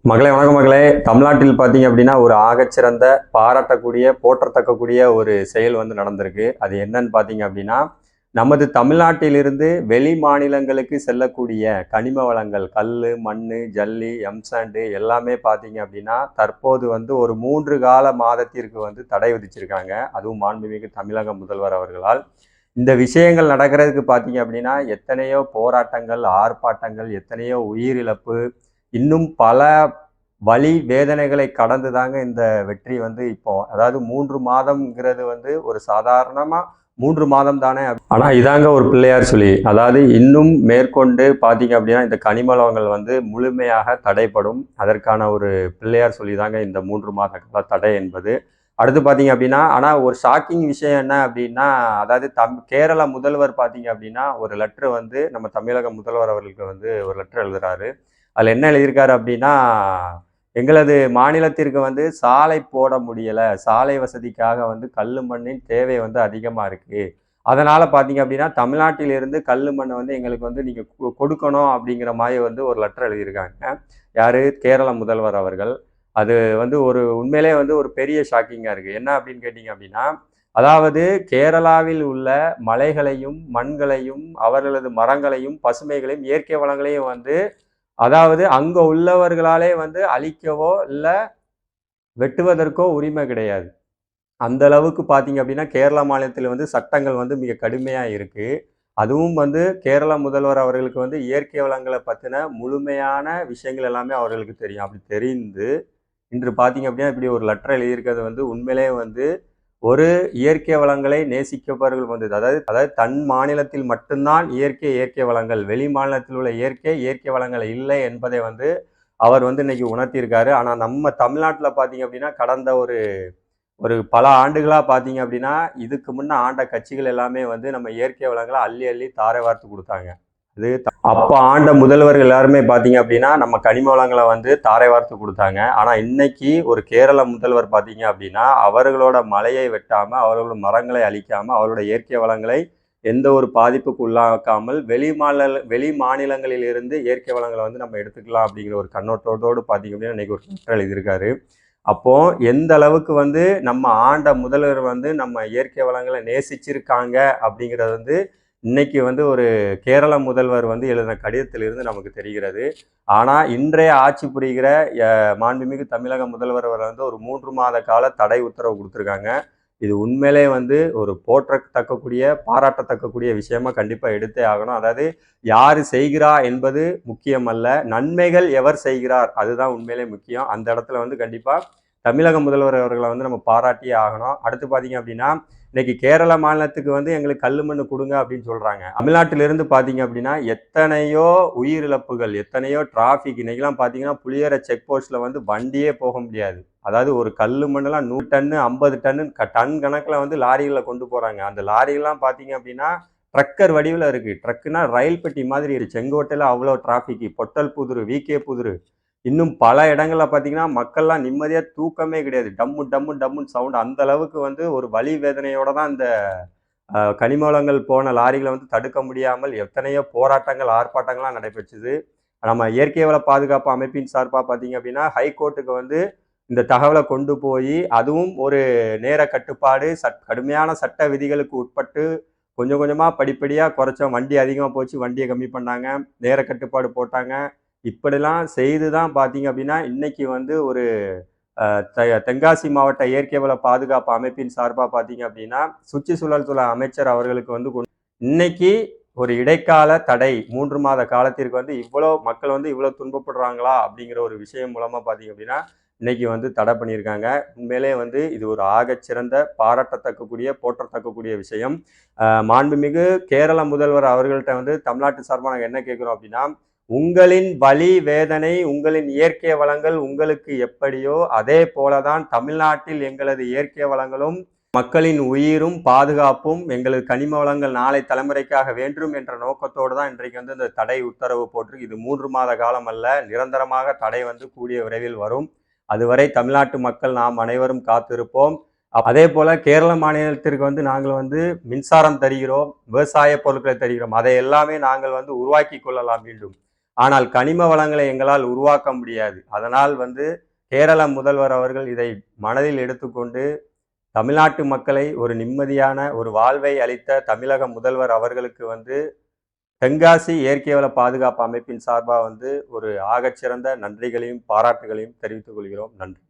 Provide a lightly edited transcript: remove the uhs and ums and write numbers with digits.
மகளே வணக்கம் மகளே. தமிழ்நாட்டில் பார்த்தீங்க அப்படின்னா ஒரு ஆகச்சிறந்த பாராட்டக்கூடிய போற்றத்தக்கக்கூடிய ஒரு செயல் வந்து நடந்திருக்கு. அது என்னன்னு பார்த்தீங்க அப்படின்னா, நமது தமிழ்நாட்டிலிருந்து வெளி மாநிலங்களுக்கு செல்லக்கூடிய கனிம வளங்கள் கல்லு, மண்ணு, ஜல்லி, எம்சாண்டு எல்லாமே பார்த்தீங்க அப்படின்னா தற்போது வந்து ஒரு 3 கால மாதத்திற்கு வந்து தடை விதிச்சிருக்காங்க. அதுவும் மாண்புமிகு தமிழக முதல்வர் அவர்களால். இந்த விஷயங்கள் நடக்கிறதுக்கு பார்த்தீங்க அப்படின்னா எத்தனையோ போராட்டங்கள், ஆர்ப்பாட்டங்கள், எத்தனையோ உயிரிழப்பு, இன்னும் பல வலி வேதனைகளை கடந்து தாங்க இந்த வெற்றி வந்து இப்போ அதாவது 3 மாதம்ங்கிறது வந்து ஒரு சாதாரணமா 3 மாதம் தானே. ஆனா இதாங்க ஒரு பிள்ளையார் சொல்லி, அதாவது இன்னும் மேற்கொண்டு பார்த்தீங்க அப்படின்னா இந்த கனிம வந்து முழுமையாக தடைப்படும். அதற்கான ஒரு பிள்ளையார் சொல்லி தாங்க இந்த 3 மாத கால தடை என்பது. அடுத்து பார்த்தீங்க அப்படின்னா, ஆனா ஒரு ஷாக்கிங் விஷயம் என்ன அப்படின்னா, அதாவது கேரள முதல்வர் பார்த்தீங்க அப்படின்னா ஒரு லெட்டர் வந்து நம்ம தமிழக முதல்வர் அவர்களுக்கு வந்து ஒரு லெட்டர் எழுதுறாரு. அதில் என்ன எழுதியிருக்காரு அப்படின்னா, எங்களது மாநிலத்திற்கு வந்து சாலை போட முடியல, சாலை வசதிக்காக வந்து கல்லு மண்ணின் தேவை வந்து அதிகமாக இருக்கு. அதனால பார்த்தீங்க அப்படின்னா தமிழ்நாட்டிலிருந்து கல்லு மண்ணை வந்து எங்களுக்கு வந்து நீங்க கொடுக்கணும் அப்படிங்கிற மாதிரி வந்து ஒரு லெட்டர் எழுதியிருக்காங்க. யாரு? கேரள முதல்வர் அவர்கள். அது வந்து ஒரு உண்மையிலே வந்து ஒரு பெரிய ஷாக்கிங்கா இருக்கு. என்ன அப்படின்னு கேட்டீங்க அப்படின்னா, அதாவது கேரளாவில் உள்ள மலைகளையும், மண்களையும், அவர்களது மரங்களையும், பசுமைகளையும், இயற்கை வளங்களையும் வந்து அதாவது அங்க உள்ளவர்களாலே வந்து அழிக்கவோ இல்ல வெட்டுவதற்கோ உரிமை கிடையாது. அந்த அளவுக்கு பார்த்தீங்க அப்படின்னா கேரளா மாநிலத்தில் வந்து சட்டங்கள் வந்து மிக கடுமையா இருக்கு. அதுவும் வந்து கேரள முதல்வர் அவர்களுக்கு வந்து இயற்கை வளங்களை பத்தின முழுமையான விஷயங்கள் எல்லாமே அவர்களுக்கு தெரியும். அப்படி தெரிந்து இன்று பார்த்தீங்க அப்படின்னா இப்படி ஒரு லெட்டர் எழுதியிருக்கிறது வந்து உண்மையிலே வந்து ஒரு இயற்கை வளங்களை நேசிப்பவர்கள் வந்து அதாவது அதாவது தன் மாநிலத்தில் மட்டும்தான் இயற்கை வளங்கள், வெளி மாநிலத்தில் உள்ள இயற்கை வளங்கள் இல்லை என்பதை வந்து அவர் வந்து இன்னைக்கு உணர்த்தியிருக்காரு. ஆனா நம்ம தமிழ்நாட்டுல பார்த்தீங்க அப்படின்னா கடந்த ஒரு ஒரு பல ஆண்டுகளா பார்த்தீங்க அப்படின்னா இதுக்கு முன்ன ஆண்ட கட்சிகள் எல்லாமே வந்து நம்ம இயற்கை வளங்களை அள்ளி அள்ளி தாரை வார்த்து கொடுத்தாங்க. அது அப்ப ஆண்ட முதல்வர்கள் எல்லாருமே பார்த்தீங்க அப்படின்னா நம்ம கனிம வளங்களை வந்து தாரை வார்த்து கொடுத்தாங்க. ஆனா இன்னைக்கு ஒரு கேரள முதல்வர் பார்த்தீங்க அப்படின்னா அவர்களோட மலையை வெட்டாம, அவர்களோட மரங்களை அழிக்காம, அவரோட இயற்கை வளங்களை எந்த ஒரு பாதிப்புக்கு உள்ளாக்காமல் வெளி மாநிலங்களில் இருந்து இயற்கை வளங்களை வந்து நம்ம எடுத்துக்கலாம் அப்படிங்கிற ஒரு கண்ணோட்டத்தோடு பார்த்தீங்க அப்படின்னா இன்னைக்கு ஒரு லெட்டர் எழுதியிருக்காரு. அப்போ எந்த அளவுக்கு வந்து நம்ம ஆண்ட முதல்வர் வந்து நம்ம இயற்கை வளங்களை நேசிச்சிருக்காங்க அப்படிங்கிறது வந்து இன்னைக்கு வந்து ஒரு கேரள முதல்வர் வந்து எழுதின கடிதத்திலிருந்து நமக்கு தெரிகிறது. ஆனா இன்றைய ஆட்சி புரிகிற மாண்புமிகு தமிழக முதல்வர் வந்து ஒரு 3 மாத கால தடை உத்தரவு கொடுத்துருக்காங்க. இது உண்மையிலே வந்து ஒரு போற்றத்தக்கக்கூடிய பாராட்டத்தக்கக்கூடிய விஷயமா கண்டிப்பா எடுத்தே ஆகணும். அதாவது யாரு செய்கிறா என்பது முக்கியம் அல்ல, நன்மைகள் எவர் செய்கிறார் அதுதான் உண்மையிலே முக்கியம். அந்த இடத்துல வந்து கண்டிப்பா தமிழக முதல்வர் அவர்களை வந்து நம்ம பாராட்டியே ஆகணும். அடுத்து பார்த்தீங்க அப்படின்னா இன்னைக்கு கேரள மாநிலத்துக்கு வந்து எங்களுக்கு கல்லு மண்ணு கொடுங்க அப்படின்னு சொல்றாங்க. தமிழ்நாட்டிலிருந்து பார்த்தீங்க அப்படின்னா எத்தனையோ உயிரிழப்புகள், எத்தனையோ டிராஃபிக். இன்னைக்கெல்லாம் பார்த்தீங்கன்னா புளியரை செக் போஸ்ட்ல வந்து வண்டியே போக முடியாது. அதாவது ஒரு கல்லு மண்ணெல்லாம் 100 டன்னு 50 டன்னு டன் கணக்கில் வந்து லாரிகளில் கொண்டு போறாங்க. அந்த லாரிகள்லாம் பார்த்தீங்க அப்படின்னா ட்ரக்கர் வடிவில் இருக்கு. ட்ரக்குனா ரயில் பெட்டி மாதிரி இருக்கு. செங்கோட்டையில் அவ்வளோ டிராஃபிக், பொட்டல் புதுரு, விகே புதுரு, இன்னும் பல இடங்கள்ல பார்த்தீங்கன்னா மக்கள்லாம் நிம்மதியா தூக்கமே கிடையாது. டம்மு டம்மு டம்முன்னு சவுண்ட். அந்த அளவுக்கு வந்து ஒரு வலி வேதனையோட தான் இந்த கனிம வளங்கள் போன லாரிகளை வந்து தடுக்க முடியாமல் எத்தனையோ போராட்டங்கள், ஆர்ப்பாட்டங்கள்லாம் நடைபெற்றுது. நம்ம இயற்கை வள பாதுகாப்பு அமைப்பின் சார்பா பார்த்தீங்க அப்படின்னா ஹைகோர்ட்டுக்கு வந்து இந்த தகவலை கொண்டு போய் அதுவும் ஒரு நேர கட்டுப்பாடு, கடுமையான சட்ட விதிகளுக்கு உட்பட்டு கொஞ்சம் கொஞ்சமா படிப்படியா குறைச்சோம். வண்டி அதிகமா போச்சு, வண்டியை கம்மி பண்ணாங்க, நேர கட்டுப்பாடு போட்டாங்க. இப்படிலாம் செய்து தான் பார்த்தீங்க அப்படின்னா இன்னைக்கு வந்து ஒரு தென்காசி மாவட்ட இயற்கை வள பாதுகாப்பு அமைப்பின் சார்பாக பார்த்தீங்க அப்படின்னா சுற்றுச்சூழல் துறை அமைச்சர் அவர்களுக்கு வந்து இன்னைக்கு ஒரு இடைக்கால தடை 3 மாத காலத்திற்கு வந்து இவ்வளோ மக்கள் வந்து இவ்வளோ துன்பப்படுறாங்களா அப்படிங்கிற ஒரு விஷயம் மூலமா பார்த்தீங்க அப்படின்னா இன்னைக்கு வந்து தடை பண்ணியிருக்காங்க. உண்மையிலே வந்து இது ஒரு ஆகச்சிறந்த பாராட்டத்தக்கக்கூடிய போற்றத்தக்கக்கூடிய விஷயம். மாண்புமிகு கேரள முதல்வர் அவர்கள்ட்ட வந்து தமிழ்நாட்டு சார்பாக நாங்கள் என்ன கேட்குறோம் அப்படின்னா, உங்களின் வலி வேதனை, உங்களின் இயற்கை வளங்கள் உங்களுக்கு எப்படியோ அதே போலதான் தமிழ்நாட்டில் எங்களது இயற்கை வளங்களும் மக்களின் உயிரும் பாதுகாப்பும் எங்களது கனிம வளங்கள் நாளை தலைமுறைக்காக வேண்டும் என்ற நோக்கத்தோடு தான் இன்றைக்கு வந்து இந்த தடை உத்தரவு போட்டு இது 3 மாத காலம் அல்ல, நிரந்தரமாக தடை வந்து கூடிய விரைவில் வரும். அதுவரை தமிழ்நாட்டு மக்கள் நாம் அனைவரும் காத்திருப்போம். அதே போல கேரள மாநிலத்திற்கு வந்து நாங்கள் வந்து மின்சாரம் தருகிறோம், விவசாய பொருட்களை தருகிறோம், அதை எல்லாமே நாங்கள் வந்து உருவாக்கி கொள்ளலாம் மீண்டும். ஆனால் கனிம வளங்களை எங்களால் உருவாக்க முடியாது. அதனால் கேரள முதல்வர் அவர்கள் இதை மனதில் எடுத்துக்கொண்டு தமிழ்நாட்டு மக்களை ஒரு நிம்மதியான ஒரு வாழ்வை அளித்த தமிழக முதல்வர் அவர்களுக்கு தென்காசி இயற்கை வள பாதுகாப்பு அமைப்பின் சார்பாக ஒரு ஆகச்சிறந்த நன்றிகளையும் பாராட்டுகளையும் தெரிவித்துக் கொள்கிறோம். நன்றி.